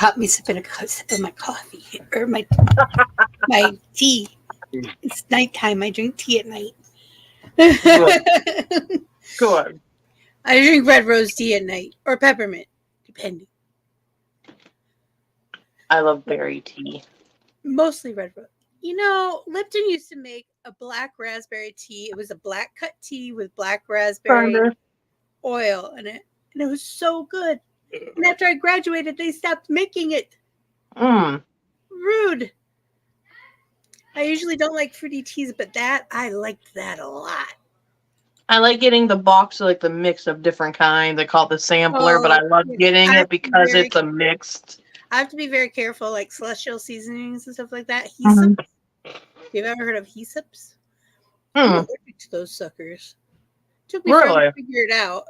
caught me sipping a sip of my coffee or my tea. It's nighttime. I drink tea at night. Good. I drink red rose tea at night or peppermint, depending. I love berry tea. Mostly red rose. You know, Lipton used to make a black raspberry tea. It was a black cut tea with black raspberry oil in it. And it was so good. And after I graduated, they stopped making it. Rude. I usually don't like fruity teas, but I liked that a lot. I like getting the box of like the mix of different kinds. I call it the sampler, but I love getting it because it's a mixed. I have to be very careful, like celestial seasonings and stuff like that. Hysops. You've ever heard of hysops? I'm allergic to those suckers. Took me forever to figure it out.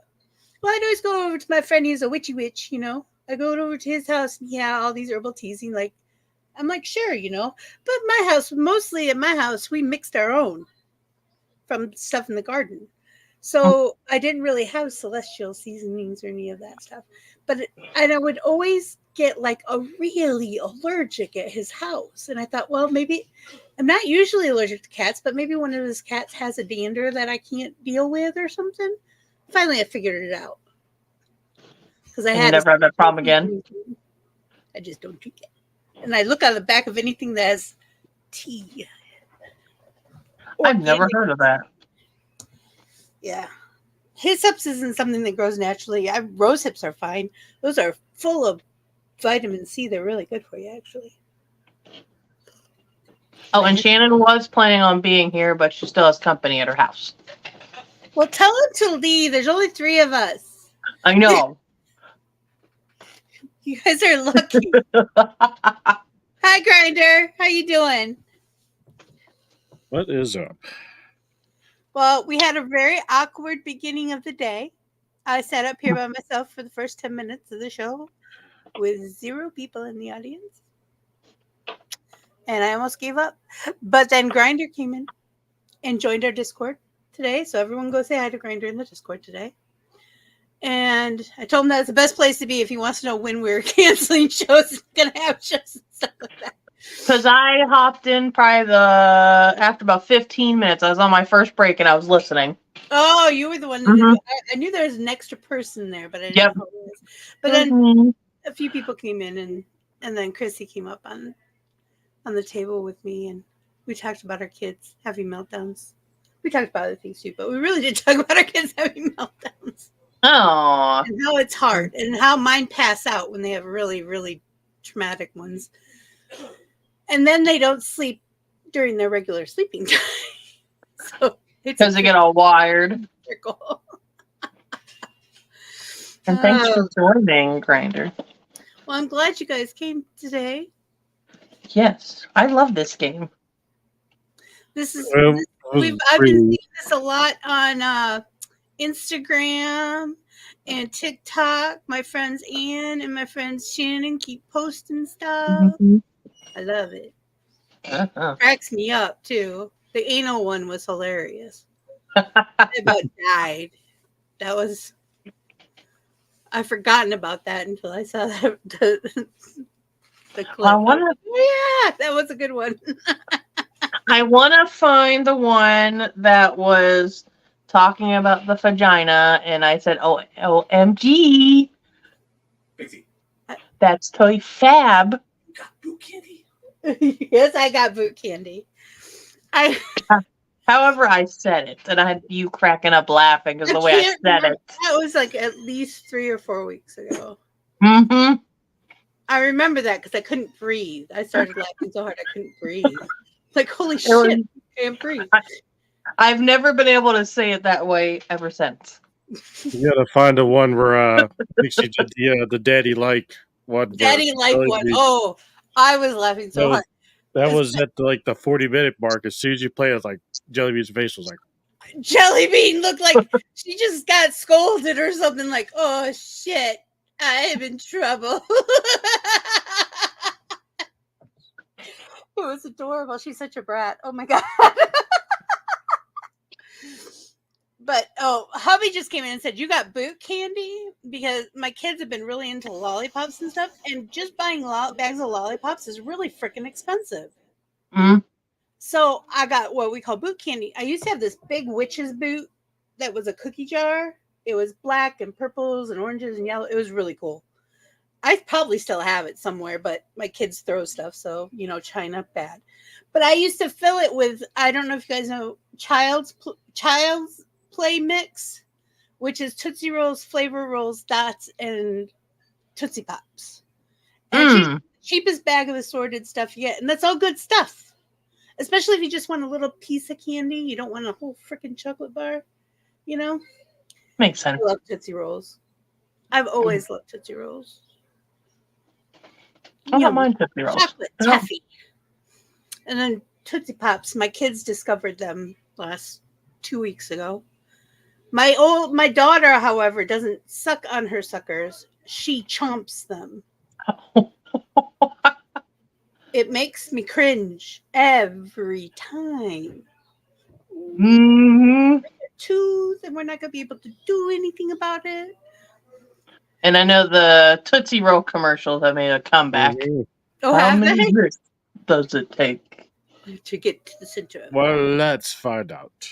Well, I'd always go over to my friend. He's a witchy witch, you know. I go over to his house and he had all these herbal teas. And I'm like, sure, you know. But mostly at my house, we mixed our own from stuff in the garden. So I didn't really have celestial seasonings or any of that stuff. And I would always get like a really allergic at his house. And I thought, well, maybe I'm not usually allergic to cats, but maybe one of his cats has a dander that I can't deal with or something. Finally, I figured it out. Because I had never have that problem again. I just don't drink it. And I look on the back of anything that has tea. I've never heard of that. Yeah. Hysops isn't something that grows naturally. Rose hips are fine. Those are full of vitamin C. They're really good for you, actually. Oh, and Shannon was planning on being here, but she still has company at her house. Well, tell him to leave. There's only 3 of us. I know. You guys are lucky. Hi, Grinder. How you doing? What is up? Well, we had a very awkward beginning of the day. I sat up here by myself for the first 10 minutes of the show with 0 people in the audience. And I almost gave up. But then Grinder came in and joined our Discord today. So everyone go say hi to Grinder in the Discord today. And I told him that's the best place to be if he wants to know when we're canceling shows and going to have shows and stuff like that. Because I hopped in probably after about 15 minutes. I was on my first break and I was listening. Oh, you were the one that did it. I knew there was an extra person there, but I didn't know who it was. But then a few people came in and then Chrissy came up on the table with me and we talked about our kids having meltdowns. We talked about other things too, but we really did talk about our kids having meltdowns. Oh. And how it's hard and how mine pass out when they have really, really traumatic ones. And then they don't sleep during their regular sleeping time. So because they get all wired. Circle. And thanks for joining, Grinder. Well, I'm glad you guys came today. Yes, I love this game. This is I've been seeing this a lot on Instagram and TikTok. My friends Ann and my friends Shannon keep posting stuff. I love it. Cracks me up too. The anal one was hilarious. I about died. That was. I've forgotten about that until I saw that the clip. Yeah, that was a good one. I want to find the one that was talking about the vagina, and I said, "Oh, OMG, that's toy fab." You got boot candy. Yes, I got boot candy. However, I said it, and I had you cracking up laughing because the way I said it. That was like at least 3 or 4 weeks ago. Mm-hmm. I remember that because I couldn't breathe. I started laughing so hard I couldn't breathe. Like, holy shit, I can't breathe. I've never been able to say it that way ever since. You gotta find the one where she did the daddy like one. Daddy like one. Oh, I was laughing so hard. That was at like the 40-minute mark. As soon as you play it, like Jellybean's face was like. Jellybean looked like she just got scolded or something. Like, oh shit, I'm in trouble. It was adorable. She's such a brat. Oh my god. But hubby just came in and said, "You got boot candy?" Because my kids have been really into lollipops and stuff, and just buying bags of lollipops is really freaking expensive. Mm. So I got what we call boot candy. I used to have this big witch's boot that was a cookie jar. It was black and purples and oranges and yellow. It was really cool. I probably still have it somewhere, but my kids throw stuff, so China bad. But I used to fill it with, I don't know if you guys know, Child's Play mix, which is Tootsie Rolls, Flavor Rolls, Dots, and Tootsie Pops. And it's the cheapest bag of assorted stuff you get, and that's all good stuff. Especially if you just want a little piece of candy, you don't want a whole freaking chocolate bar. Makes sense. I love Tootsie Rolls. I've always loved Tootsie Rolls. I don't mind Tootsie Rolls. Chocolate taffy. And then Tootsie Pops. My kids discovered them last 2 weeks ago. My daughter, however, doesn't suck on her suckers. She chomps them. It makes me cringe every time. Mm-hmm. Tooth, and we're not gonna be able to do anything about it. And I know the Tootsie Roll commercials have made a comeback. Mm-hmm. Oh, how many years does it take to get to the center? Well, let's find out.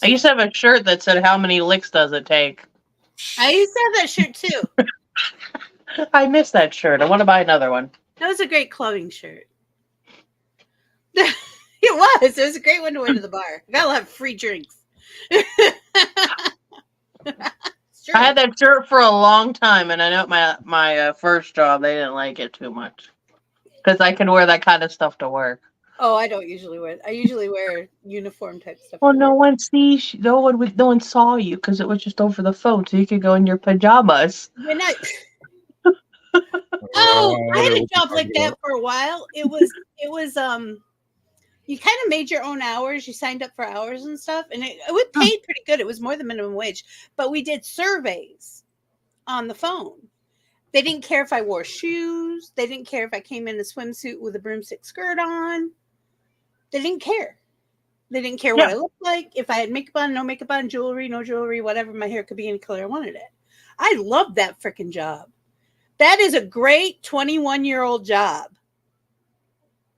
I used to have a shirt that said, "How many licks does it take?" I used to have that shirt too. I miss that shirt. I want to buy another one. That was a great clubbing shirt. It was. It was a great one to wear to the bar. You gotta have free drinks. I had that shirt for a long time, and I know at my first job they didn't like it too much because I can wear that kind of stuff to work. Oh, I don't usually wear it. I usually wear uniform type stuff. Well, no one saw you because it was just over the phone, so you could go in your pajamas. When I I had a job like that for a while. It was you kind of made your own hours. You signed up for hours and stuff, and it would pay pretty good. It was more than minimum wage, but we did surveys on the phone. They didn't care if I wore shoes. They didn't care if I came in a swimsuit with a broomstick skirt on. They didn't care. They didn't care what I looked like. If I had makeup on, no makeup on, jewelry, no jewelry, whatever. My hair could be any color I wanted it. I loved that freaking job. That is a great 21-year-old job.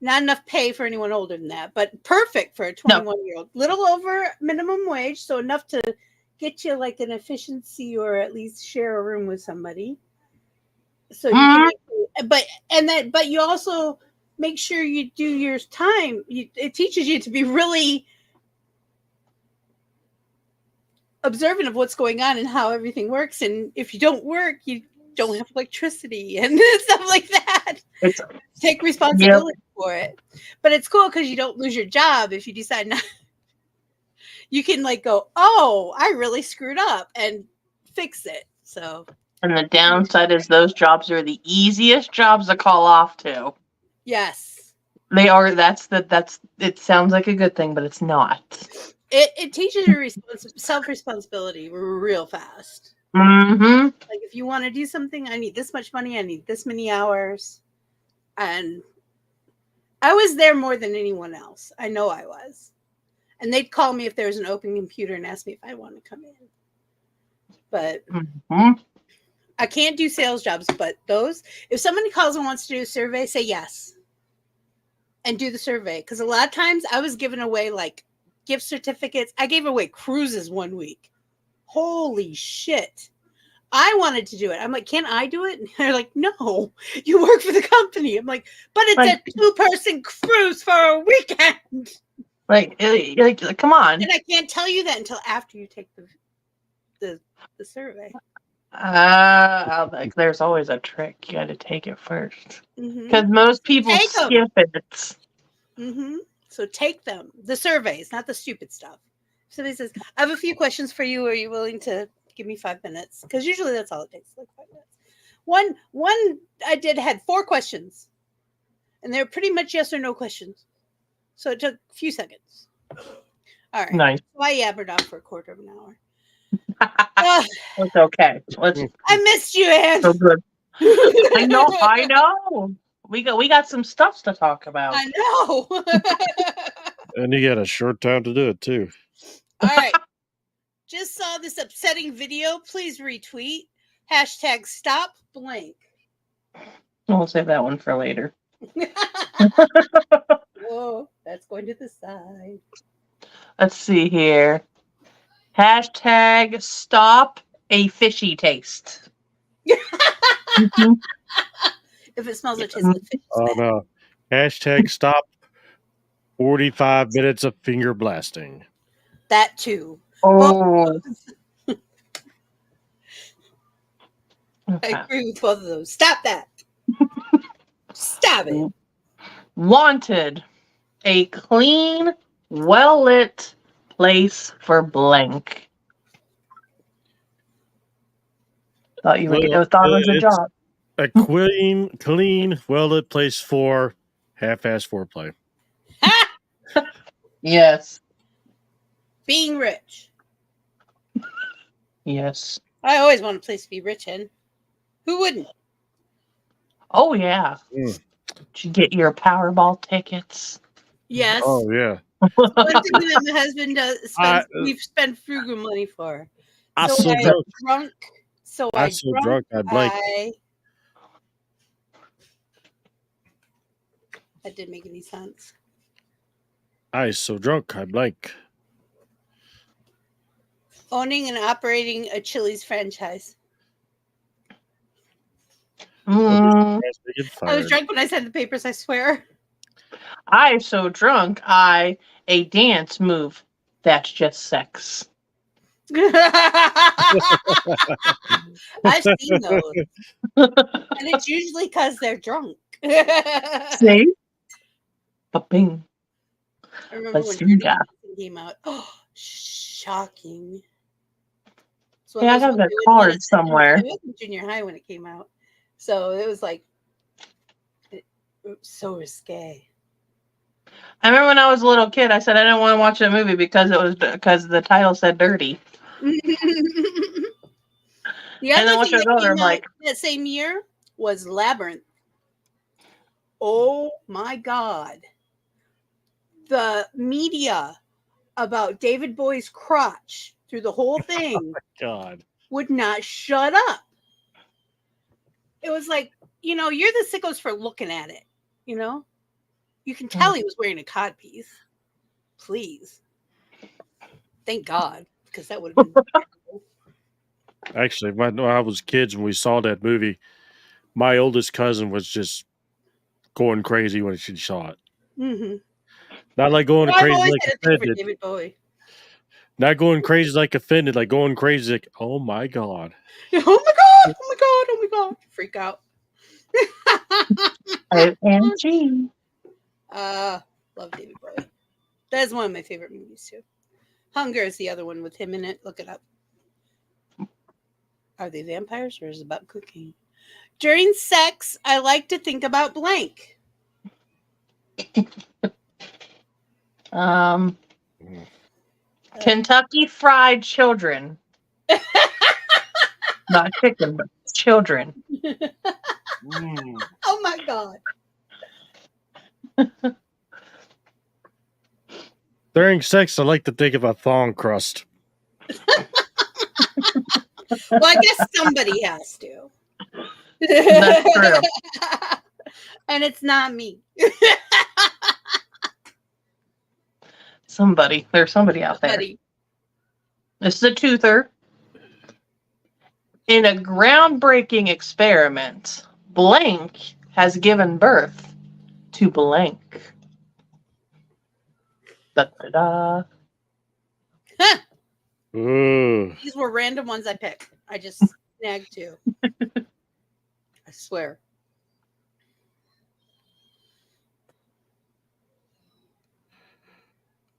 Not enough pay for anyone older than that, but perfect for a 21-year-old. Little over minimum wage, so enough to get you like an efficiency or at least share a room with somebody. So you can, but you also make sure you do your time. It teaches you to be really observant of what's going on and how everything works. And if you don't work, you don't have electricity and stuff like that. Take responsibility for it. But it's cool because you don't lose your job if you decide not. You can like go, oh, I really screwed up and fix it. So. And the downside is those jobs are the easiest jobs to call off to. Yes. They are. It sounds like a good thing, but it's not. It teaches you self-responsibility real fast. Mm-hmm. Like if you want to do something, I need this much money, I need this many hours. And I was there more than anyone else. I know I was. And they'd call me if there was an open computer and ask me if I want to come in. But I can't do sales jobs, but those, if somebody calls and wants to do a survey, say yes. And do the survey. Because a lot of times I was giving away like gift certificates. I gave away cruises one week. Holy shit. I wanted to do it. I'm like, can I do it? And they're like, no, you work for the company. I'm like, but it's a 2-person cruise for a weekend. Like, come on. And I can't tell you that until after you take the survey. There's always a trick. You got to take it first. Because most people skip it. Mm-hmm. So take them. The surveys, not the stupid stuff. Somebody says, I have a few questions for you. Are you willing to give me 5 minutes? Because usually that's all it takes, like 5 minutes. One I did had 4 questions. And they're pretty much yes or no questions. So it took a few seconds. All right. Nice. So I yabbered off for a quarter of an hour. It's okay. I missed you, Anne. So good. I know. We got some stuff to talk about. I know. And you got a short time to do it too. All right. Just saw this upsetting video. Please retweet. Hashtag stop blank. We'll save that one for later. Whoa, that's going to the side. Let's see here. Hashtag stop a fishy taste. Mhm. If it smells like tastes like fish. Oh no. Hashtag stop 45 minutes of finger blasting. That too. Oh. I agree with both of those. Stop that. Stop it. Wanted. A clean, well-lit place for blank. Thought you would get thought it was a job. A clean, well-lit place for half-ass foreplay. Yes. Being rich. Yes. I always want a place to be rich in. Who wouldn't? Oh, yeah. Did you get your Powerball tickets? Yes. Oh, yeah. One thing that my husband does, we've spent frugal money for. I'm so so I drunk. drunk. So I'm I so drunk. I blank. That didn't make any sense. I so drunk. I blank. Owning and operating a Chili's franchise. Mm. I was drunk when I said the papers, I swear. I so drunk, a dance move. That's just sex. I've seen those. And it's usually because they're drunk. See? Ba-bing. I remember when Dirty Dancing came out. Oh, shocking. So yeah, I have that card somewhere. I was in junior high when it came out. So it was like so risque. I remember when I was a little kid, I said I didn't want to watch that movie because the title said dirty. The and other then thing that came out that same year was Labyrinth. Oh my God. The media about David Bowie's crotch through the whole thing oh my God. would not shut up. It was like, you're the sickos for looking at it, You can tell he was wearing a codpiece. Please. Thank God, because that would have been terrible. Actually, when I was kids and we saw that movie, my oldest cousin was just going crazy when she saw it. Mm-hmm. Not like going crazy like offended. David Bowie. Not going crazy like offended, like going crazy like, oh my God. Oh my God, oh my God, oh my God. Freak out. OMG. Love David Bowie. That is one of my favorite movies too. Hunger is the other one with him in it. Look it up. Are they vampires or is it about cooking? During sex, I like to think about blank. Kentucky Fried Children. Not chicken, but children. Oh my God. During sex, I like to think of a thong crust. Well, I guess somebody has to. That's true. And it's not me. There's somebody out there. This is a toother. In a groundbreaking experiment, blank has given birth to blank. Da-da-da. Huh. Ooh. These were random ones I picked. I just snagged two. I swear.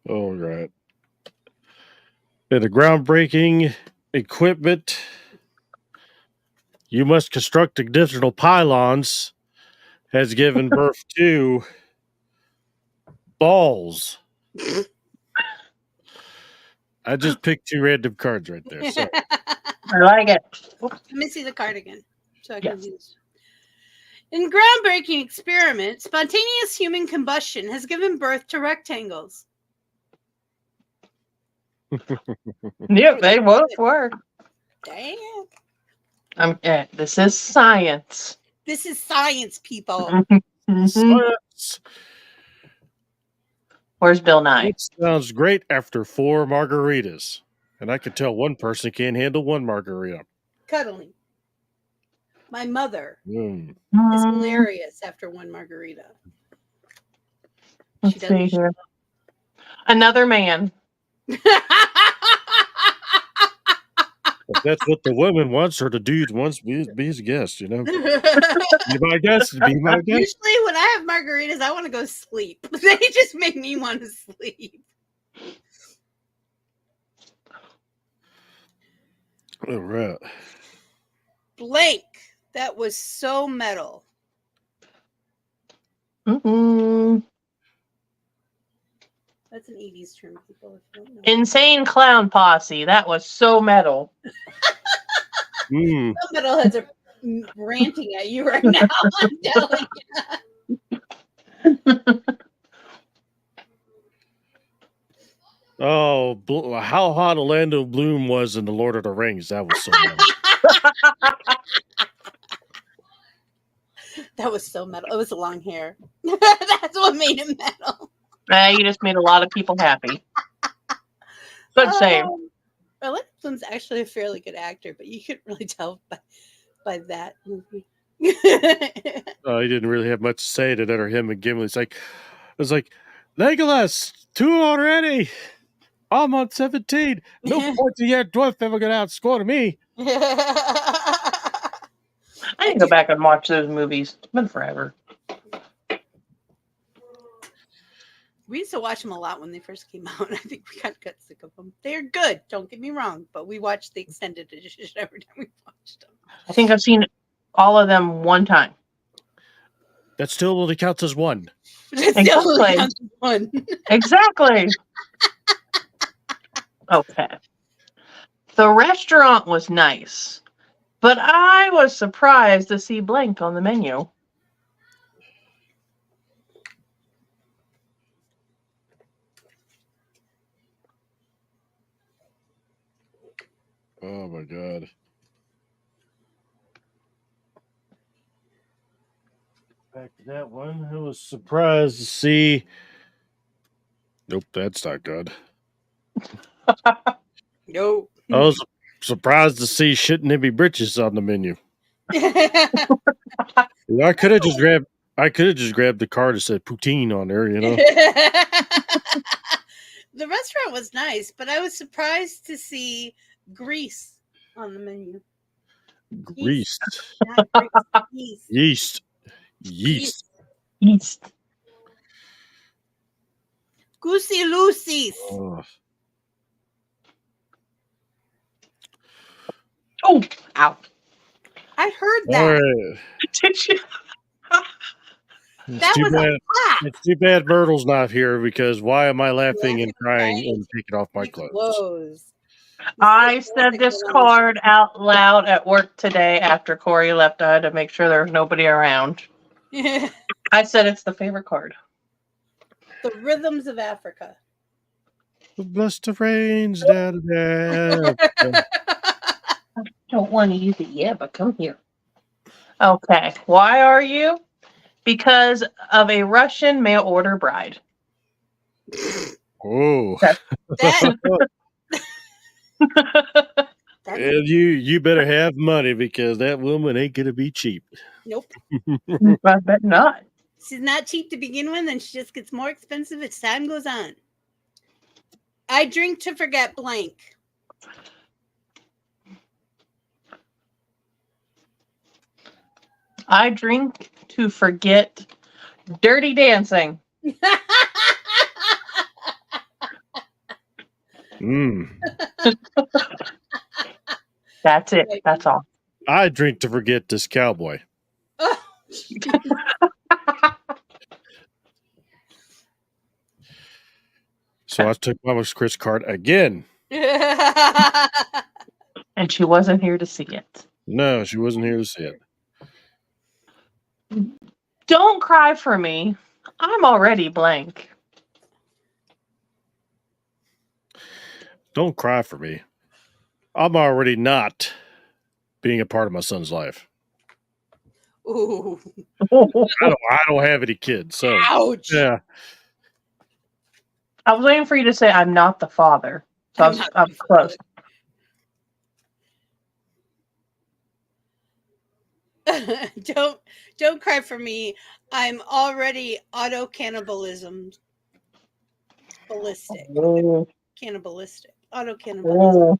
All right. In a groundbreaking equipment, you must construct additional pylons, has given birth to balls. I just picked two random cards right there. Sorry. I like it. Let me see the card again. So I can use. In groundbreaking experiment, spontaneous human combustion has given birth to rectangles. Yep, they both were. Damn. This is science. This is science, people. Science. Where's Bill Nye? It sounds great after 4 margaritas. And I could tell one person can't handle 1 margarita. Cuddling. My mother Mm. is hilarious after 1 margarita. Let's see here. Another man. If that's what the woman wants or the dude wants, be his guest, you know? Be my guest. Be my guest. Usually when I have margaritas, I want to go sleep. They just make me want to sleep. All right. Blank. That was so metal. Mm-mm. That's an 80s term, people. If you don't know. Insane clown posse. That was so metal. Mm. Some metalheads are ranting at you right now. I'm telling you. Oh, how hot Orlando Bloom was in The Lord of the Rings. That was so metal. That was so metal. It was the long hair. That's what made it metal. You just made a lot of people happy. Good save. Orlando Bloom's actually a fairly good actor, but you couldn't really tell by that movie. He didn't really have much to say to that or him and Gimli. It's like, Legolas, 2 already. I'm on 17. No points yet. Dwarf ever going to outscore me. I need to go back and watch those movies. It's been forever. We used to watch them a lot when they first came out. I think we got sick of them. They're good. Don't get me wrong, but we watched the extended edition every time we watched them. I think I've seen all of them one time. That still only counts as 1. Exactly. Exactly. Okay. The restaurant was nice, but I was surprised to see blank on the menu. Oh my God. Back to that one. I was surprised to see. Nope, that's not good. Nope. I was surprised to see shitting heavy britches on the menu. I could have just grabbed the card that said poutine on there, you know. The restaurant was nice, but I was surprised to see grease on the menu. Grease. Not grease. Yeast. Goosey Lucy's. Oh, ow. I heard that. All right. Did you? That was a clap. It's too bad Myrtle's not here because why am I laughing and crying and taking off my clothes? I said this card out loud at work today after Corey left. I had to make sure there was nobody around. I said it's the favorite card. The Rhythms of Africa. Bless the rains down there. I don't want to use it yet, but come here. Okay. Why are you? Because of a Russian mail order bride. Oh. And you better have money because that woman ain't gonna be cheap. Nope. I bet not. She's not cheap to begin with, and she just gets more expensive as time goes on. I drink to forget blank. I drink to forget Dirty Dancing. That's it. That's all. I drink to forget this cowboy. Oh. So I took Mama's Chris card again. And she wasn't here to see it. No, she wasn't here to see it. Don't cry for me. I'm already blank. Don't cry for me. I'm already not being a part of my son's life. Ooh. I don't have any kids, so Ouch. yeah. I was waiting for you to say I'm not the father. So I'm close. Don't cry for me. I'm already auto cannibalism. Ballistic. Oh. Cannibalistic. Auto cannibalism. Oh.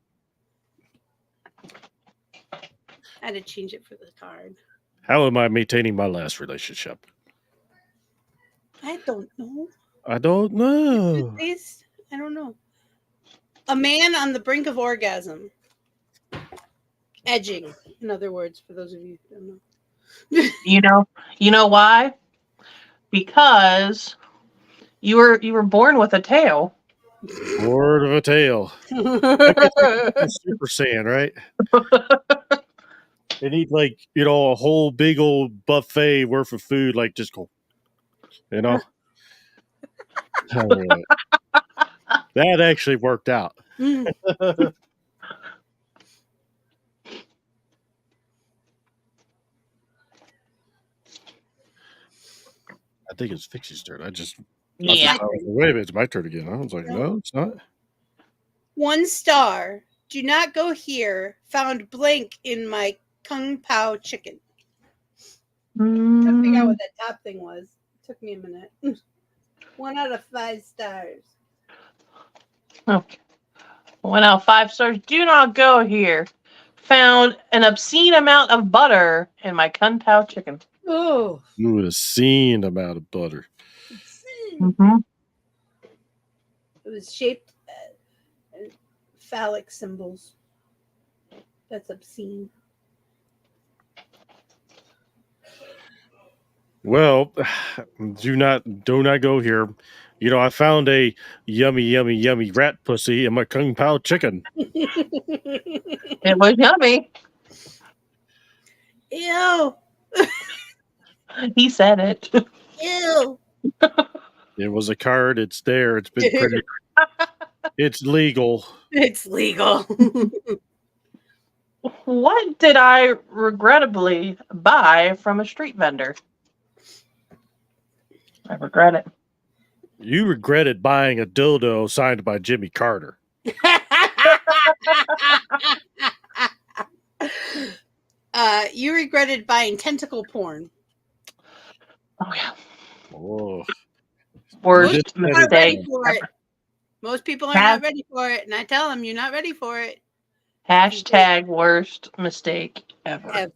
I had to change it for the card. How am I maintaining my last relationship? I don't know. I don't know. Please, I don't know. A man on the brink of orgasm. Edging, in other words, for those of you who don't know. You know why? Because you were born with a tail. Word of a tale. Super Saiyan, right? They need a whole big old buffet worth of food, just go, That actually worked out. I think it's Fixie's turn. Wait a minute, it's my turn again. I was like, no, it's not. 1 star. Do not go here. Found blank in my Kung Pao chicken. I'm trying to figure out what that top thing was. It took me a minute. 1 out of 5 stars. Okay. 1 out of 5 stars. Do not go here. Found an obscene amount of butter in my Kung Pao chicken. Oh. Ooh, a scene amount of butter. Mm-hmm. It was shaped phallic symbols. That's obscene. Well, do not go here. I found a yummy rat pussy in my Kung Pao chicken. It was yummy. Ew. He said it. Ew. It was a card. It's there. It's been printed. It's legal. It's legal. What did I regrettably buy from a street vendor? I regret it. You regretted buying a dildo signed by Jimmy Carter. You regretted buying tentacle porn. Oh yeah. Oh. Worst mistake. Most people are not ready for it, and I tell them you're not ready for it. Hashtag worst mistake ever.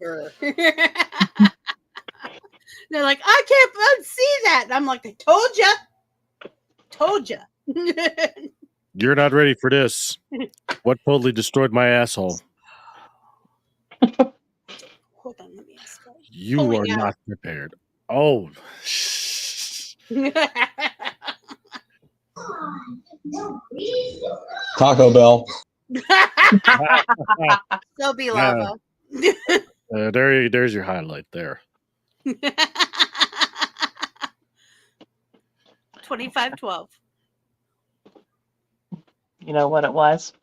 They're like, I can't unsee that. And I'm like, I told you. You're not ready for this. What totally destroyed my asshole? Hold on, let me ask. You are not prepared. Oh. Taco Bell. So be lava. There's your highlight there. 25-12. You know what it was?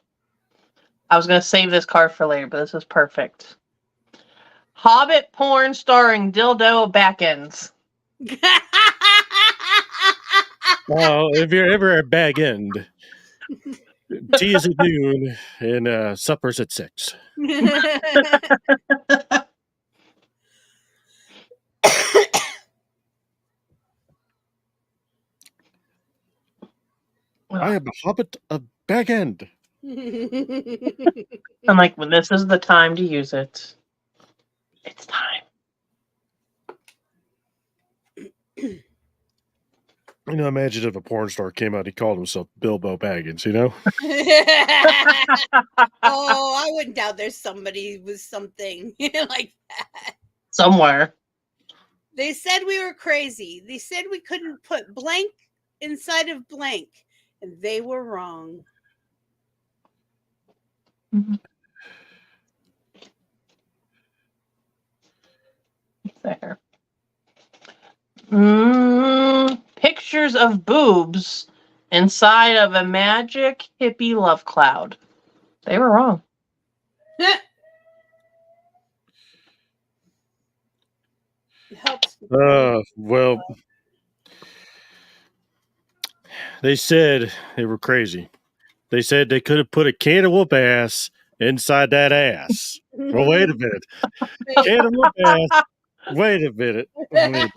I was going to save this card for later, but this is perfect. Hobbit porn starring dildo backends. Well, if you're ever a bag end, tea is at noon and supper's at 6. I am a hobbit of bag end. I'm like, when this is the time to use it. It's time. Imagine if a porn star came out, he called himself Bilbo Baggins, Oh, I wouldn't doubt there's somebody with something like that. Somewhere. They said we were crazy. They said we couldn't put blank inside of blank, and they were wrong. Mm-hmm. There. Pictures of boobs inside of a magic hippie love cloud. They were wrong. It helps. Well, they said they were crazy. They said they could have put a can of whoop ass inside that ass. Well, wait a minute. Can of whoop ass. Wait a minute. Wait a minute.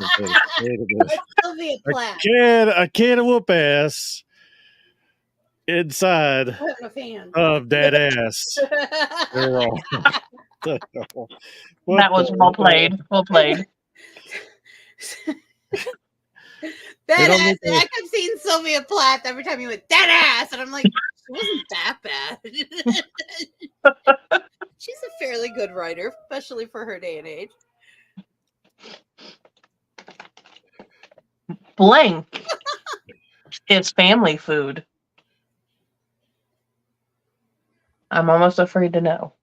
Sylvia Plath. A can of whoop ass inside of that ass. They're wrong. That was well played. Well played. That ass. I kept seeing Sylvia Plath every time you went that ass, and I'm like, it wasn't that bad. She's a fairly good writer, especially for her day and age. Blank is family food. I'm almost afraid to know.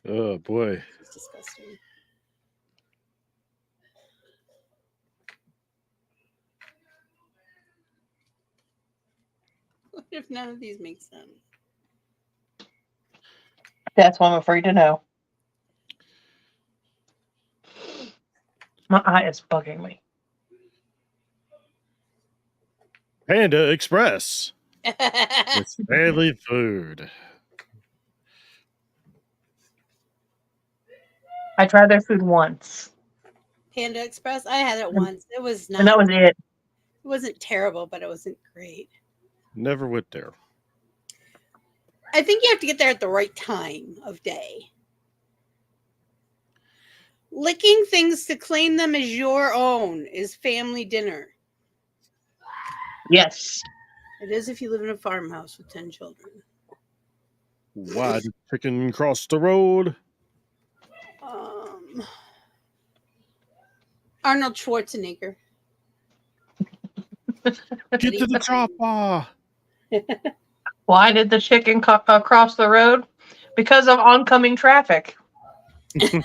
Oh boy. It's disgusting. What if none of these make sense? That's what I'm afraid to know. My eye is bugging me. Panda Express. It's family food. I tried their food once. Panda Express. I had it once. It was not. And that was it. It wasn't terrible, but it wasn't great. Never went there. I think you have to get there at the right time of day. Licking things to claim them as your own is family dinner. Yes. It is if you live in a farmhouse with 10 children. Why did chicken cross the road? Arnold Schwarzenegger. Get to the chopper. Why did the chicken cross the road? Because of oncoming traffic. I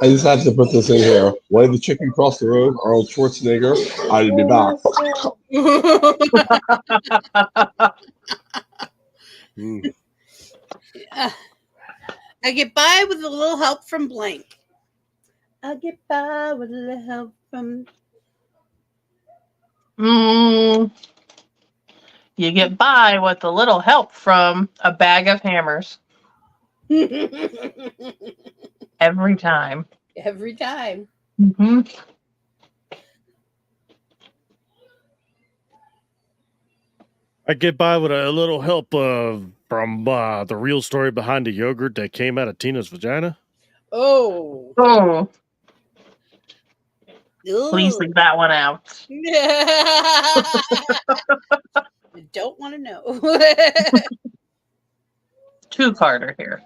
just have to put this in here. Why did the chicken cross the road? Arnold Schwarzenegger. I'd be back. I get by with a little help from blank. I get by with a little help from... You get by with a little help from a bag of hammers. Every time. Every time. Mm-hmm. I get by with a little help from the real story behind the yogurt that came out of Tina's vagina. Oh. Please leave that one out. I don't want to know. Two-parter here.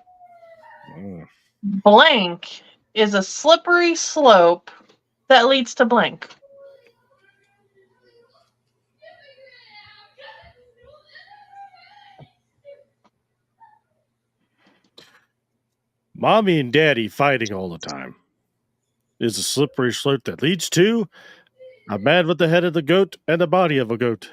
Blank is a slippery slope that leads to blank. Mommy and Daddy fighting all the time is a slippery slope that leads to a man with the head of the goat and the body of a goat.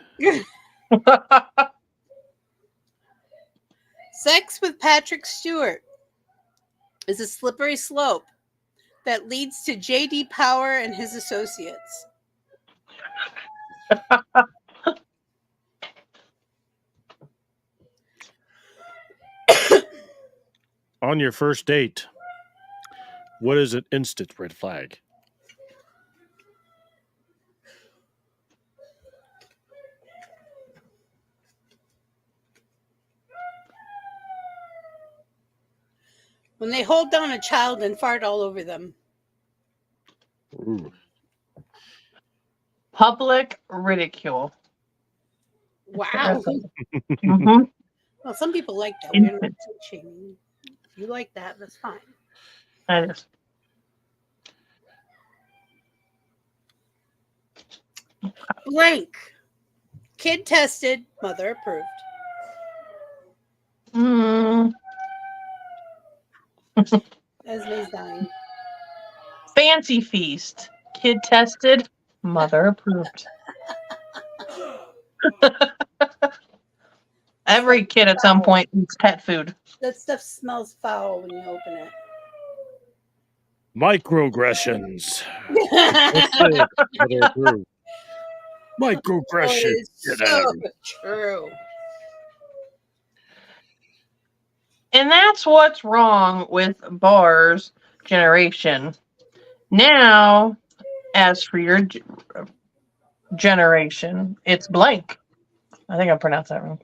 Sex with Patrick Stewart is a slippery slope that leads to J.D. Power and his associates. On your first date, what is an instant red flag? When they hold down a child and fart all over them. Ooh. Public ridicule. Wow. Mm-hmm. Well, some people like that. We're not shaming. If you like that, that's fine. That is. Blank. Kid tested, mother approved. Mm. Esme's dying. Fancy feast. Kid tested. Mother approved. Every kid at some point eats pet food. That stuff smells foul when you open it. Microaggressions. Mother approved. Microaggression. It's so true. And that's what's wrong with Bar's generation. Now, as for your generation, it's blank. I think I pronounced that wrong.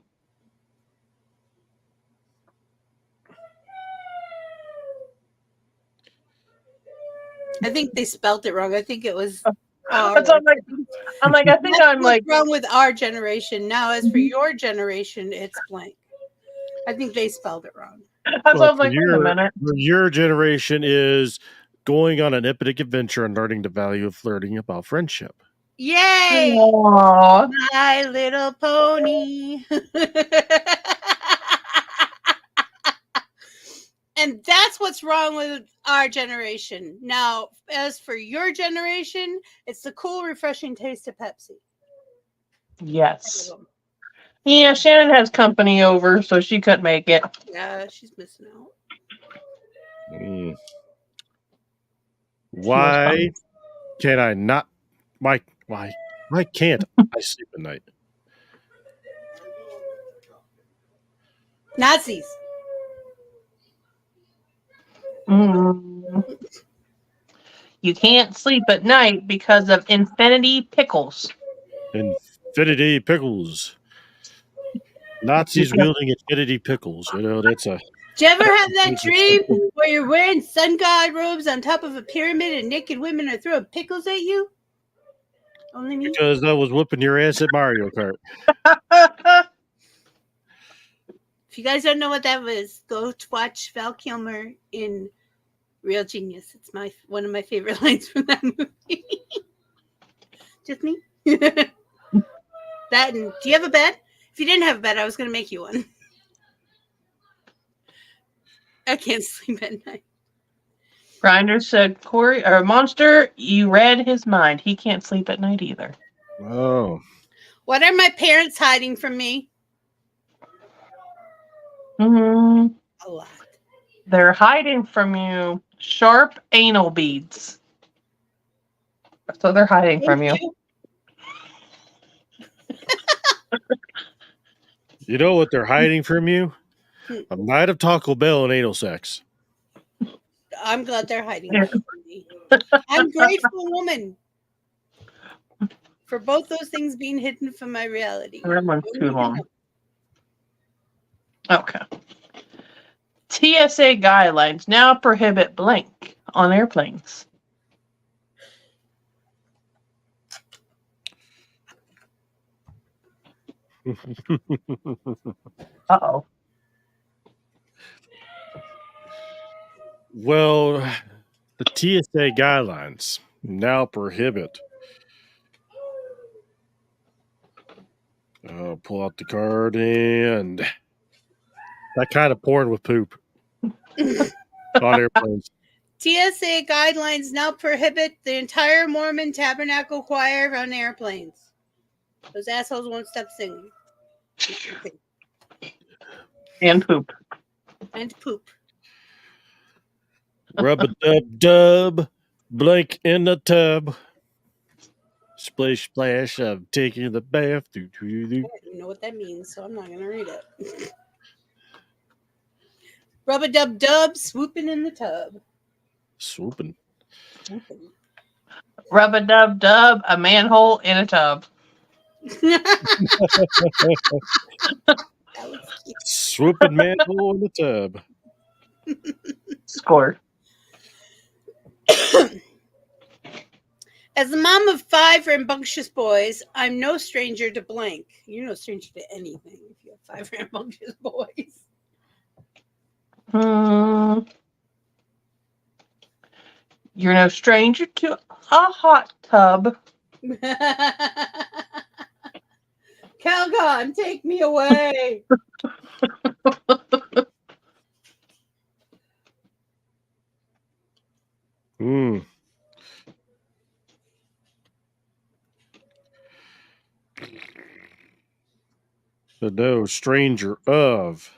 I think they spelt it wrong. I think it was. That's I'm like, I think I'm like wrong with our generation. Now, as for your generation, it's blank. I think they spelled it wrong. That's well, I'm like, wait a minute. Your generation is going on an epic adventure and learning the value of flirting about friendship. Yay! Aww. My Little Pony. And that's what's wrong with our generation. Now, as for your generation, it's the cool, refreshing taste of Pepsi. Yes. Yeah, Shannon has company over, so she couldn't make it. Yeah, she's missing out. Why can't I not? Why can't I sleep at night? Nazis. You can't sleep at night because of infinity pickles. Infinity pickles. Nazis wielding infinity pickles. You know, that's a. Do you ever have that dream where you're wearing sun god robes on top of a pyramid and naked women are throwing pickles at you? Only me? Because I was whooping your ass at Mario Kart. If you guys don't know what that was, go watch Val Kilmer in Real Genius. It's one of my favorite lines from that movie. Just me. That and do you have a bed? If you didn't have a bed, I was going to make you one. I can't sleep at night. Grinder said, Corey or Monster, you read his mind. He can't sleep at night either. Oh. What are my parents hiding from me? A lot. They're hiding from you sharp anal beads. So they're hiding from you. You know what they're hiding from you? A night of Taco Bell and anal sex. I'm glad they're hiding from me. I'm grateful woman for both those things being hidden from my reality. That one's too long. Okay. TSA guidelines now prohibit blank on airplanes. Uh-oh. Well, the TSA guidelines now prohibit. Pull out the card and that kind of porn with poop on airplanes. TSA guidelines now prohibit the entire Mormon Tabernacle Choir on airplanes. Those assholes won't stop singing. And poop. And poop. Rub-a-dub-dub, blank in the tub. Splish splash, I'm taking the bath. I don't even know what that means, so I'm not going to read it. Rub-a-dub-dub, swooping in the tub. Swooping. Rub-a-dub-dub, a manhole in a tub. Swooping manhole in the tub. Score. As the mom of 5 rambunctious boys, I'm no stranger to blank. You're no stranger to anything if you have 5 rambunctious boys. You're no stranger to a hot tub. Calgon, take me away. The no stranger of.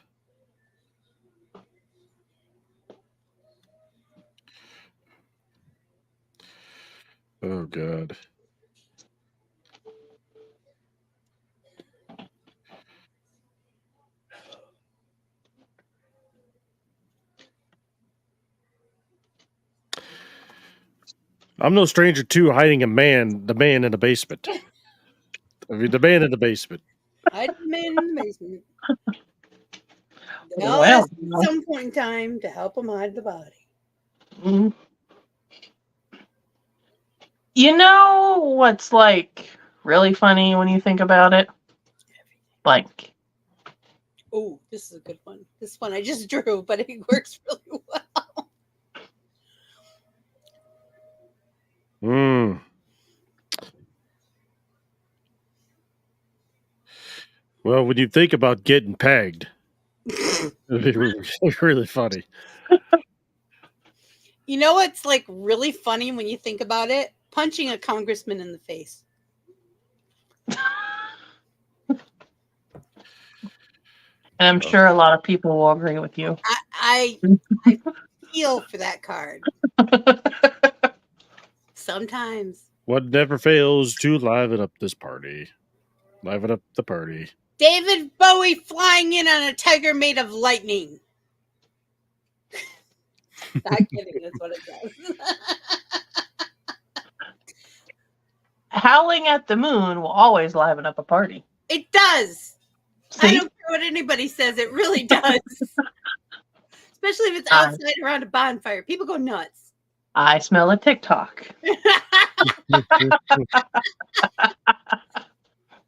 Oh, God. I'm no stranger to hiding the man in the basement. I mean, the man in the basement. Hide the man in the basement. They all Well, ask at some point in time to help them hide the body. mm. You know what's like really funny when you think about it? Blank. Oh, this is a good one. This one I just drew, but it works really well. Well, when you think about getting pegged, it'd be really funny. You know what's like really funny when you think about it? Punching a congressman in the face. And I'm sure a lot of people will agree with you. I feel for that card. Sometimes. What never fails to liven up this party. Liven up the party. David Bowie flying in on a tiger made of lightning. Not kidding, that's what it says. Howling at the moon will always liven up a party. It does. See? I don't care what anybody says, it really does. Especially if it's outside around a bonfire. People go nuts. I smell a TikTok.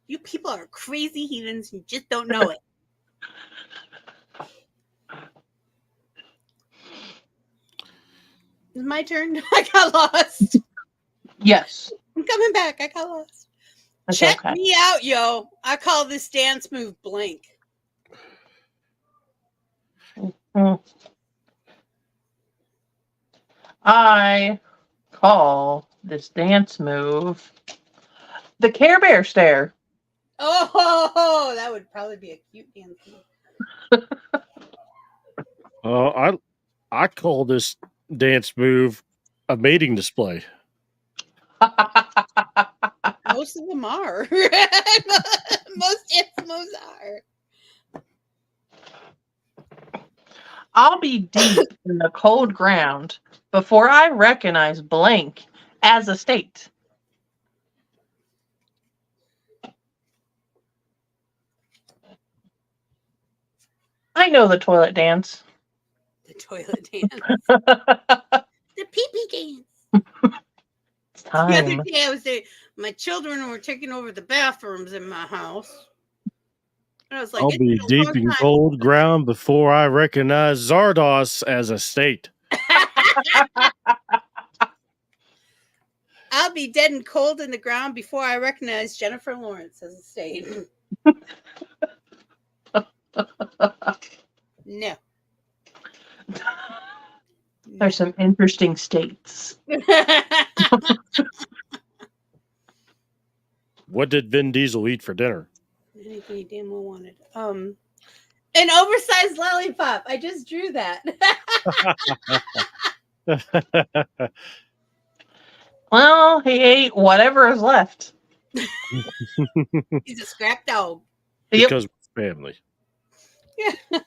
You people are crazy heathens. You just don't know it. It's my turn. I got lost. Yes. I'm coming back. I got lost. That's Check okay. me out, yo. I call this dance move blank. Mm. I call this dance move the Care Bear stare. Oh, that would probably be a cute dance move. I call this dance move a mating display. Most of them are. Most dance moves are. I'll be deep in the cold ground before I recognize blank as a state. I know the toilet dance. The toilet dance. The pee-pee dance. It's The other time. day I was there. My children were taking over the bathrooms in my house. And I was like, I'll it's be been a deep long in time. cold ground before I recognize Zardos as a state. I'll be dead and cold in the ground before I recognize Jennifer Lawrence as a state. No. There's some interesting states. What did Vin Diesel eat for dinner? Anything you damn well wanted. An oversized lollipop. I just drew that. Well, he ate whatever is left. He's a scrap dog. Because we're family. Yeah.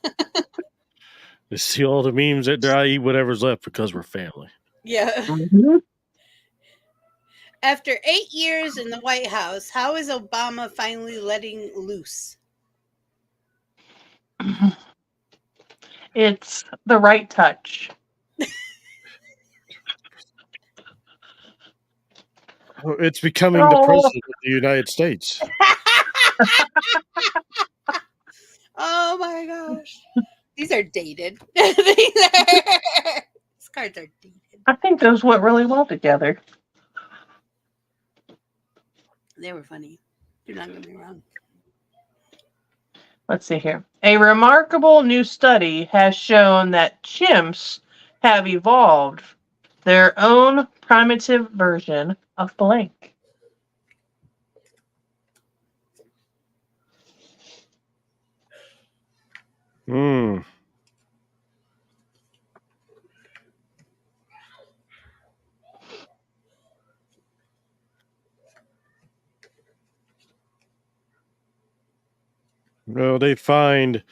You see all the memes that I eat whatever's left because we're family. Yeah. Mm-hmm. After 8 years in the White House, how is Obama finally letting loose? It's the right touch. It's becoming the president of the United States. Oh my gosh. These are dated. These cards are dated. I think those went really well together. They were funny. Do not get me wrong. Let's see here. A remarkable new study has shown that chimps have evolved their own primitive version of blank. Hmm. Well, they find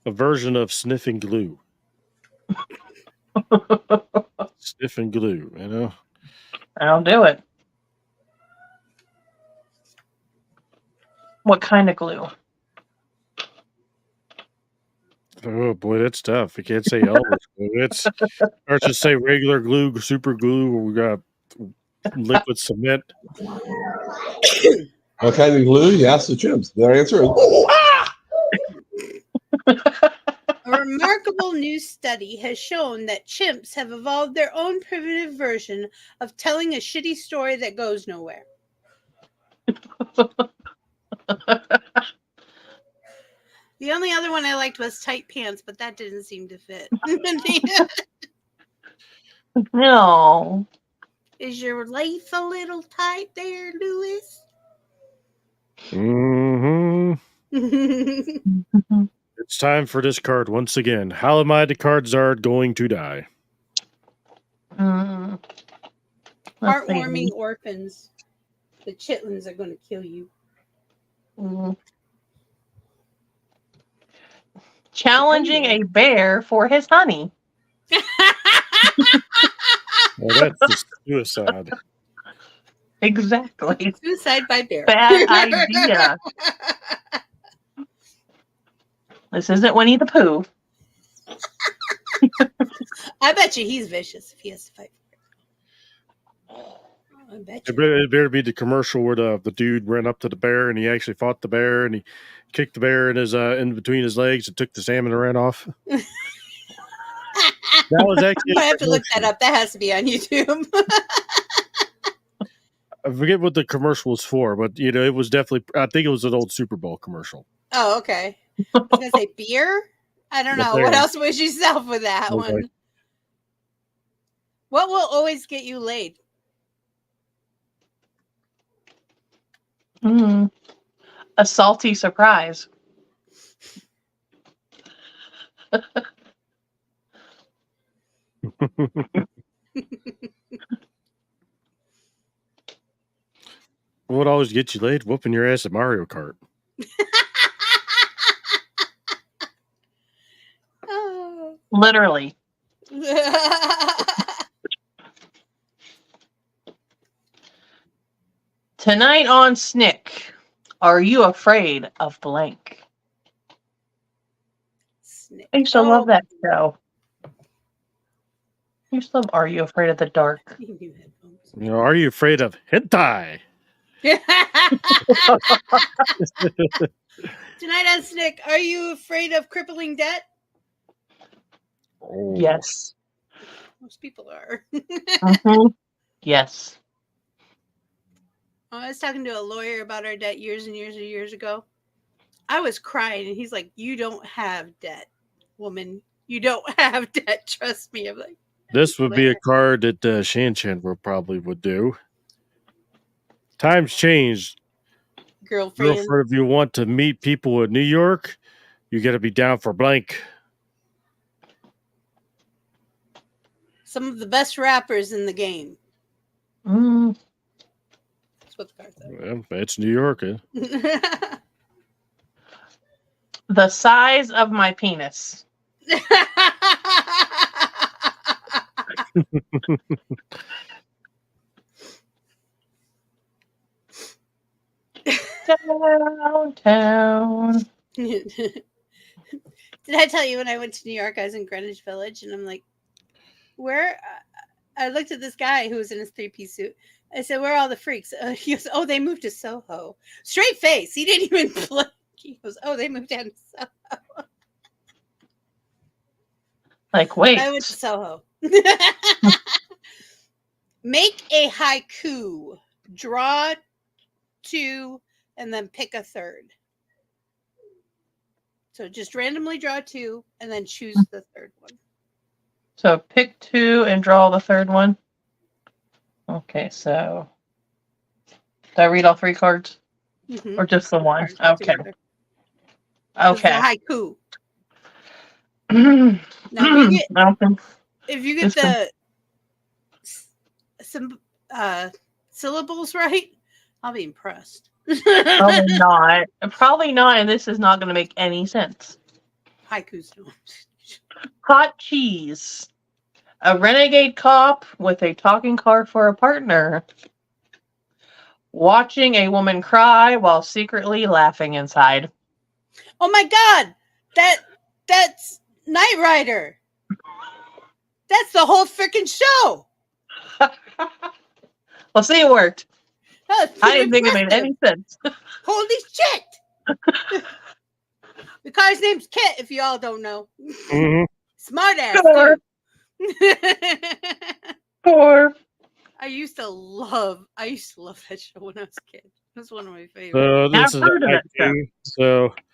a version of sniffing glue. Sniffing glue, you know? I'll do it. What kind of glue? Oh boy, that's tough. You can't say Elvis glue. It's or just say regular glue, super glue, or we got liquid cement. What kind of glue? You ask the chimps. Their answer is, A remarkable new study has shown that chimps have evolved their own primitive version of telling a shitty story that goes nowhere. The only other one I liked was tight pants, but that didn't seem to fit. No. Is your life a little tight there, Lewis? Mm-hmm. It's time for this card once again. How am I, the card Zard, going to die? Heartwarming orphans. The chitlins are going to kill you. Challenging a bear for his honey. Well, that's just suicide. Exactly. Suicide by bear. Bad idea. This isn't Winnie the Pooh. I bet you he's vicious if he has to fight for it. I bet you. It better be the commercial where the dude ran up to the bear and he actually fought the bear and he kicked the bear in his in between his legs and took the salmon and ran off. That was actually. I have to look that up. That has to be on YouTube. I forget what the commercial was for, but it was definitely. I think it was an old Super Bowl commercial. Oh, okay. I was gonna say beer. I don't know. What else would you sell for that one? What will always get you laid? A salty surprise. What always gets you laid? Whooping your ass at Mario Kart. Literally. Tonight on Snick, are you afraid of blank? Snick. I used to love that show. I used to love Are You Afraid of the Dark? Are you afraid of hentai? Tonight on Snick, are you afraid of crippling debt? Oh. Yes. Most people are. Yes. I was talking to a lawyer about our debt years and years and years ago. I was crying, and he's like, "You don't have debt, woman. You don't have debt. Trust me." I'm like, this would be a card that Shan Chan probably would do. Times changed. Girlfriend, if you want to meet people in New York, you got to be down for blank. Some of the best rappers in the game. That's what the card said. Well, it's New York. Eh? The size of my penis. Downtown. Did I tell you when I went to New York, I was in Greenwich Village, and I'm like, where? I looked at this guy who was in his 3-piece suit. I said, where are all the freaks? He goes, oh, they moved to Soho. Straight face. He didn't even blink. He goes, oh, they moved down to Soho. Like, wait. I went to Soho. Make a haiku. Draw 2 and then pick a third. So just randomly draw 2 and then choose the third one. So pick 2 and draw the third one. Okay, so do I read all 3 cards? Or just the one? Okay. Okay. Haiku. Now, if you get, I don't think if you get the some syllables right, I'll be impressed. probably not. Probably not, and this is not going to make any sense. Haikus don't. Hot cheese. A renegade cop with a talking car for a partner. Watching a woman cry while secretly laughing inside. Oh my God, that's Knight Rider. That's the whole freaking show. Well, see, it worked. That was I pretty didn't think it made any impressive. sense. Holy shit! The car's name's Kit, if you all don't know. Mhm. Smart ass. Sure. Too. Poor. I used to love that show when I was a kid. It was one of my favorites. So this I've is a heard of that show. hiking.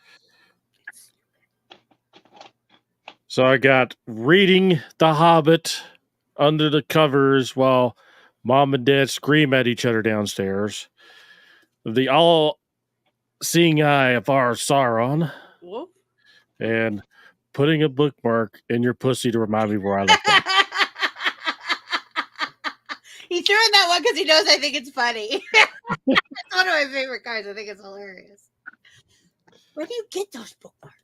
So I got reading The Hobbit under the covers while mom and dad scream at each other downstairs. The all-seeing eye of our Sauron. Whoop. And putting a bookmark in your pussy to remind me where I left it. He threw in that one because he knows I think it's funny. It's one of my favorite cards. I think it's hilarious. Where do you get those bookmarks?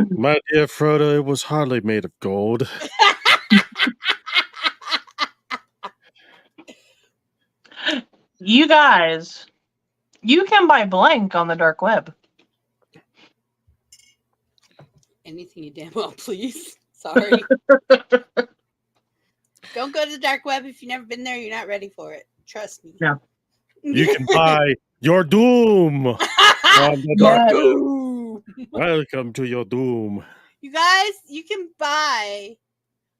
My dear Frodo, it was hardly made of gold. You guys, you can buy blank on the dark web. Anything you damn well please. Sorry. Don't go to the dark web if you've never been there. You're not ready for it. Trust me. Yeah. You can buy your doom on the dark web. Doom. Welcome to your doom. You guys, you can buy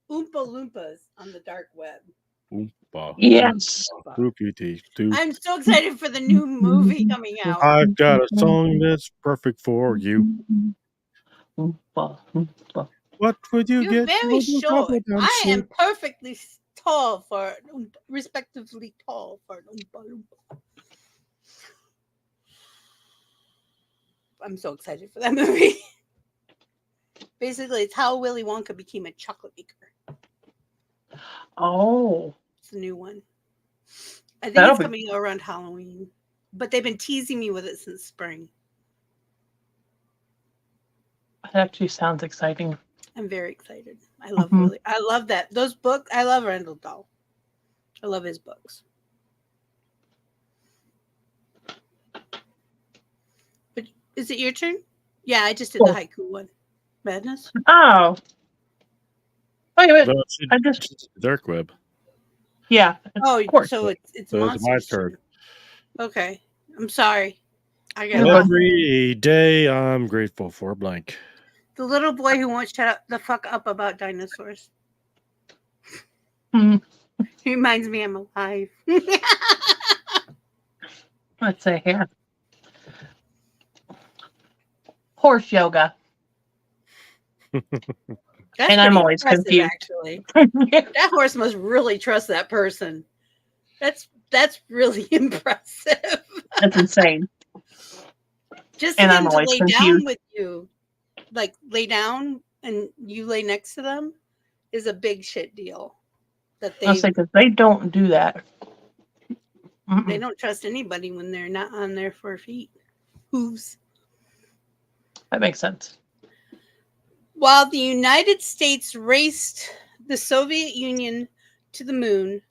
Oompa Loompas on the dark web. Oompa. Yes. Oopity doop. I'm so excited for the new movie coming out. I've got a song that's perfect for you. Oompa, oompa. What would you You're get? very for the short. Oompa I Loompa? am perfectly tall for, respectively tall for an Oompa Loompa. I'm so excited for that movie. Basically, it's how Willy Wonka became a chocolate maker. Oh. It's a new one. I think That'll it's be- coming out around Halloween. But they've been teasing me with it since spring. That actually sounds exciting. I'm very excited. I love Mhm. Willy. I love that. Those books. I love Randall Dahl. I love his books. But is it your turn? Yeah, I just did the Oh. haiku one. Madness. Oh. Wait, wait. No, I just, dark web. yeah. Oh, Of course. so it's So it's my Monster's turn. Okay, I'm sorry. I got Yeah. Every day I'm grateful for blank. the little boy who won't shut up the fuck up about dinosaurs. Hmm. He reminds me I'm alive. Let's say here. Horse yoga. That's And I'm pretty always impressive, confused. Actually, that horse must really trust that person. That's really impressive. That's insane. Just And for I'm them to always lay down confused. with you, like lay down and you lay next to them, is a big shit deal. That I'll say because they don't do that. they Mm-mm. don't trust anybody when they're not on their 4 feet. Hooves. That makes sense. While the United States raced the Soviet Union to the moon,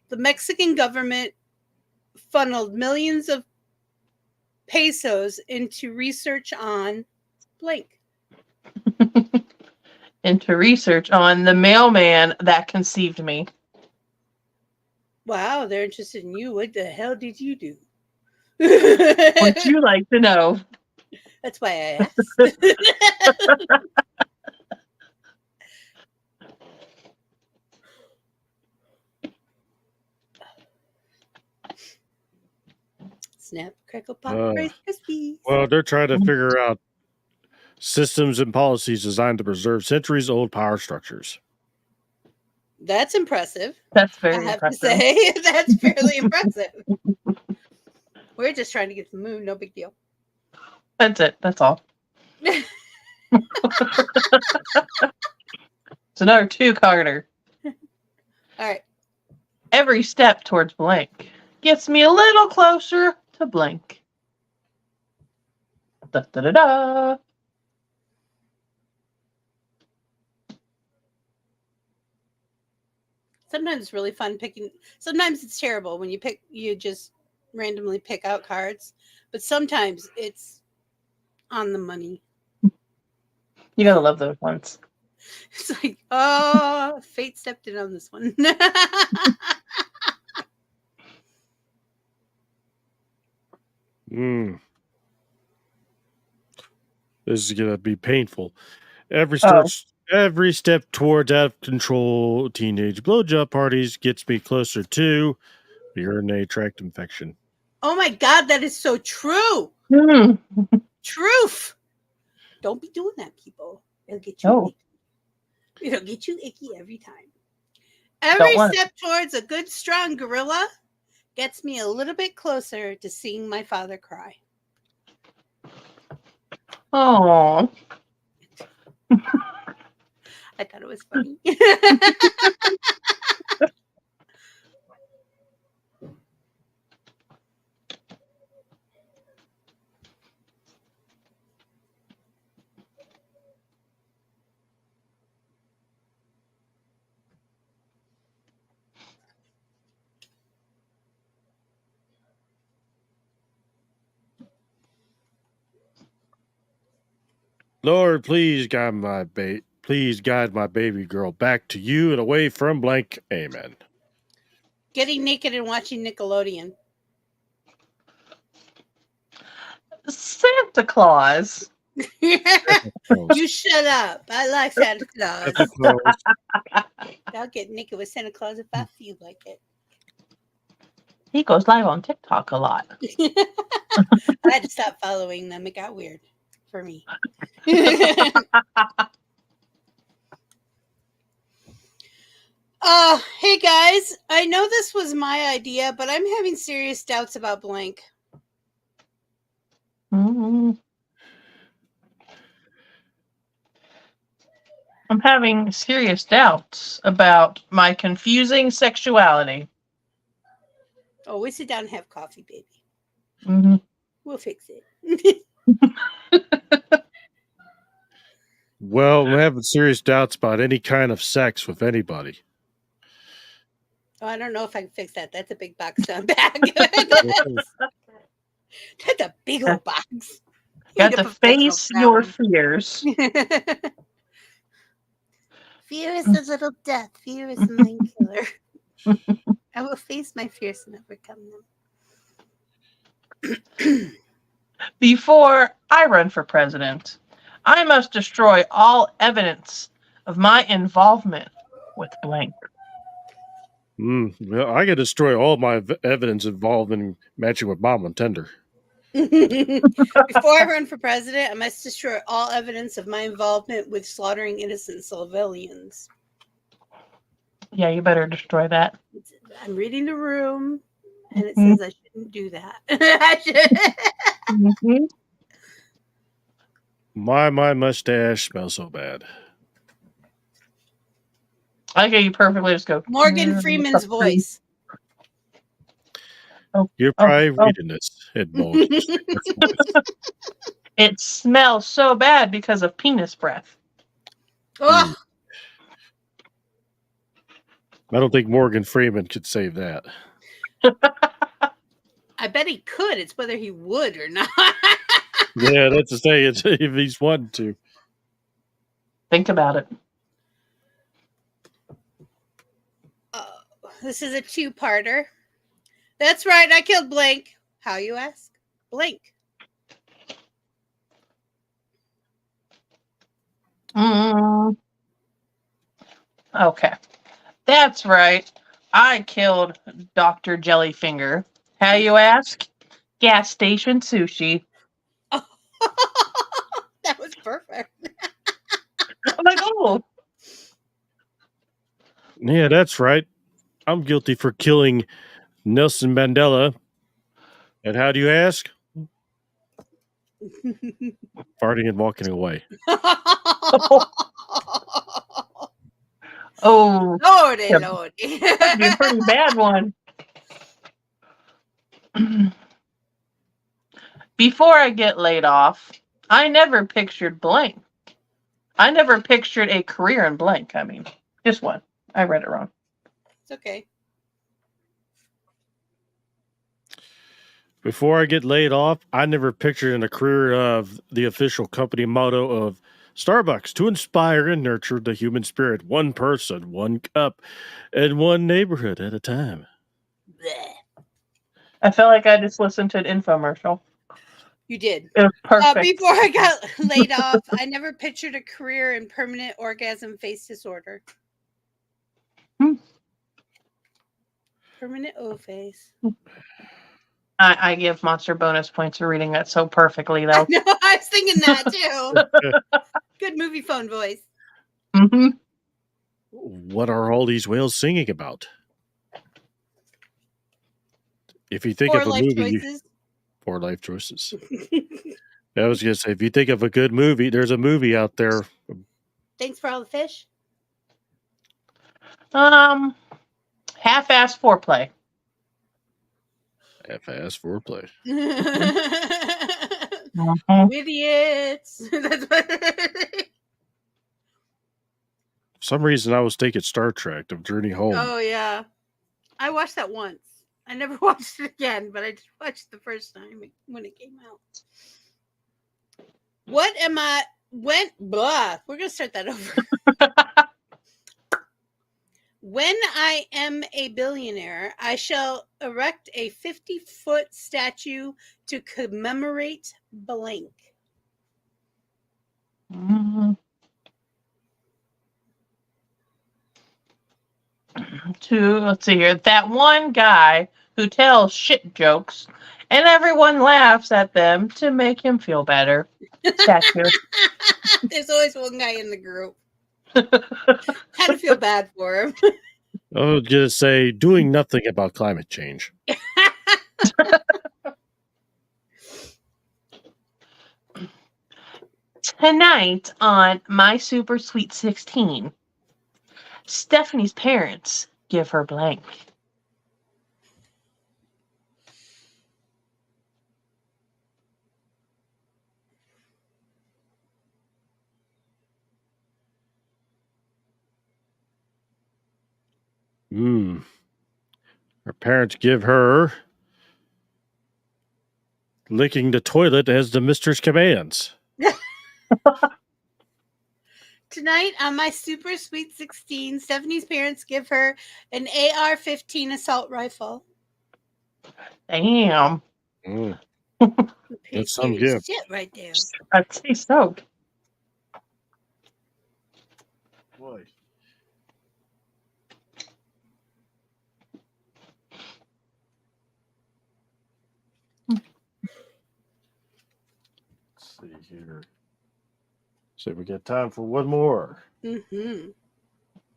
the Mexican government funneled millions of pesos into research on blank. Into research on the mailman that conceived me. Wow, they're interested in you. What the hell did you do? Would you like to know? That's why I asked. Snap, crackle, pop, Rice Krispies. Well, they're trying to figure out systems and policies designed to preserve centuries-old power structures. That's impressive. That's I very have impressive. to say, that's fairly impressive. We're just trying to get to the moon. No big deal. That's it. That's all. It's another 2-carder. All right. Every step towards blank gets me a little closer to blank. Da da da da. Sometimes it's really fun picking. Sometimes it's terrible when you just randomly pick out cards, but sometimes it's on the money. You gotta love those ones. It's like, oh, fate stepped in on this one. This is gonna be painful. Every step towards out of control teenage blowjob parties gets me closer to urinary tract infection. Oh my God, that is so true. Truth. Don't be doing that, people. It'll get you icky. It'll get you icky every time. Every step towards a good, strong gorilla gets me a little bit closer to seeing my father cry. Oh. I thought it was funny. Lord, please guide my baby girl back to you and away from blank. Amen. Getting naked and watching Nickelodeon. Santa Claus. You shut up. I like Santa Claus. I'll get naked with Santa Claus if I feel like it. He goes live on TikTok a lot. I had to stop following them. It got weird for me. Hey guys, I know this was my idea, but I'm having serious doubts about blank. Mm-hmm. I'm having serious doubts about my confusing sexuality. Oh, we sit down and have coffee, baby. Mm-hmm. We'll fix it. Well, I'm having serious doubts about any kind of sex with anybody. Oh, I don't know if I can fix that. That's a big box to unpack. That's a big old box. You got to face your fears. Fear is a little death. Fear is a mind killer. I will face my fears and overcome them. Before I run for president, I must destroy all evidence of my involvement with blank. Well, I can destroy all my evidence involved in matching with Mom and Tender. Before I run for president, I must destroy all evidence of my involvement with slaughtering innocent civilians. Yeah, you better destroy that. I'm reading the room, and it says I shouldn't do that. Mm-hmm. My mustache smells so bad. I get you perfectly. Just go. Morgan Freeman's voice. You're probably reading this. It smells so bad because of penis breath. Oh. I don't think Morgan Freeman could save that. I bet he could. It's whether he would or not. Yeah, that's to say, it's if he's wanting to. Think about it. This is a 2-parter. That's right. I killed blank. How, you ask? Blank. Okay. That's right. I killed Dr. Jellyfinger. How, you ask? Gas station sushi. Oh, that was perfect. I'm like, oh. Yeah, that's right. I'm guilty for killing Nelson Mandela. And how do you ask? Farting and walking away. Oh, Lordy, yeah. lordy. That'd be a pretty bad one. Before I get laid off, I never pictured blank. I never pictured a career in blank. I mean, just one. I read it wrong. It's okay. Before I get laid off, I never pictured in a career of the official company motto of Starbucks to inspire and nurture the human spirit, one person, one cup, and one neighborhood at a time. Blech. I felt like I just listened to an infomercial. You did. It was perfect. Before I got laid off, I never pictured a career in permanent orgasm face disorder. Permanent O face. I give Monster bonus points for reading that so perfectly, though. No, I was thinking that too. Good movie phone voice. Mm-hmm. What are all these whales singing about? If you think Poor of a life movie, choices. Poor life choices. I was gonna say, if you think of a good movie, there's a movie out there. Thanks for all the fish. Half-ass foreplay. Half-ass foreplay. Idiots. That's what... For some reason, I was thinking Star Trek, The Journey Home. Oh yeah, I watched that once. I never watched it again, but I just watched the first time when it came out. What am I? When? Blah. We're gonna start that over. When I am a billionaire, I shall erect a 50-foot statue to commemorate blank. Let's see here. That one guy who tells shit jokes and everyone laughs at them to make him feel better. Statue. There's always one guy in the group. Had to feel bad for him. I was gonna say, doing nothing about climate change. Tonight on My Super Sweet 16, Stephanie's parents give her blank. Her parents give her licking the toilet as the mistress commands. Tonight on My Super Sweet 16, Stephanie's parents give her an AR-15 assault rifle. Damn. That's some gift. Shit right there. I'd say so. Boy. Let's see here. So we got time for one more. Mm-hmm.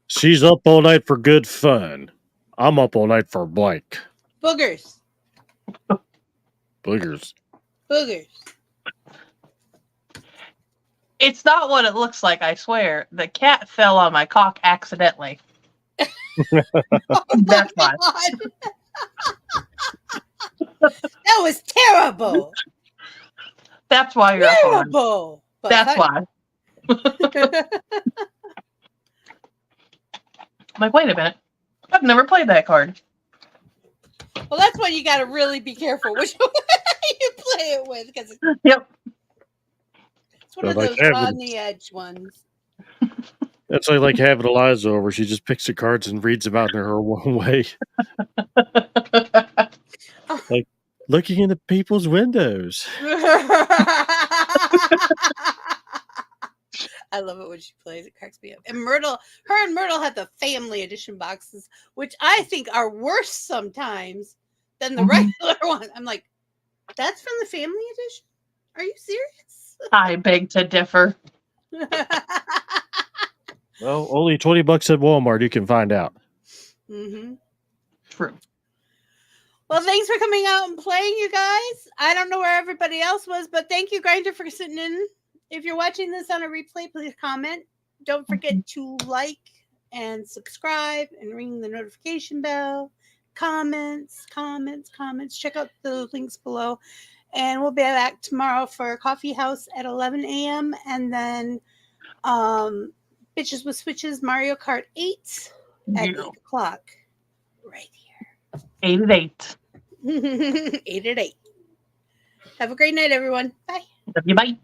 She's up all night for good fun. I'm up all night for blank. Boogers. Boogers. Boogers. It's not what it looks like, I swear. The cat fell on my cock accidentally. That's why. That was terrible. That's why you're terrible. That's why. I'm like, wait a minute. I've never played that card. Well, that's why you got to really be careful which one you play it with. Because yep. It's one of those on the edge ones. That's like having Eliza over. She just picks the cards and reads them out in her own way. Like looking into people's windows. I love it when she plays. It cracks me up. And Myrtle, her and Myrtle had the family edition boxes, which I think are worse sometimes than the regular one. I'm like, that's from the family edition? Are you serious? I beg to differ. Well, only $20 at Walmart. You can find out. Mm-hmm. True. Well, thanks for coming out and playing, you guys. I don't know where everybody else was, but thank you, Grinder, for sitting in. If you're watching this on a replay, please comment. Don't forget to like and subscribe and ring the notification bell. Comments. Check out the links below. And we'll be back tomorrow for Coffee House at 11 a.m. And then Bitches with Switches Mario Kart 8 at 8 o'clock. Right here. 8 at 8. 8 at 8. Have a great night, everyone. Bye. Love you. Bye.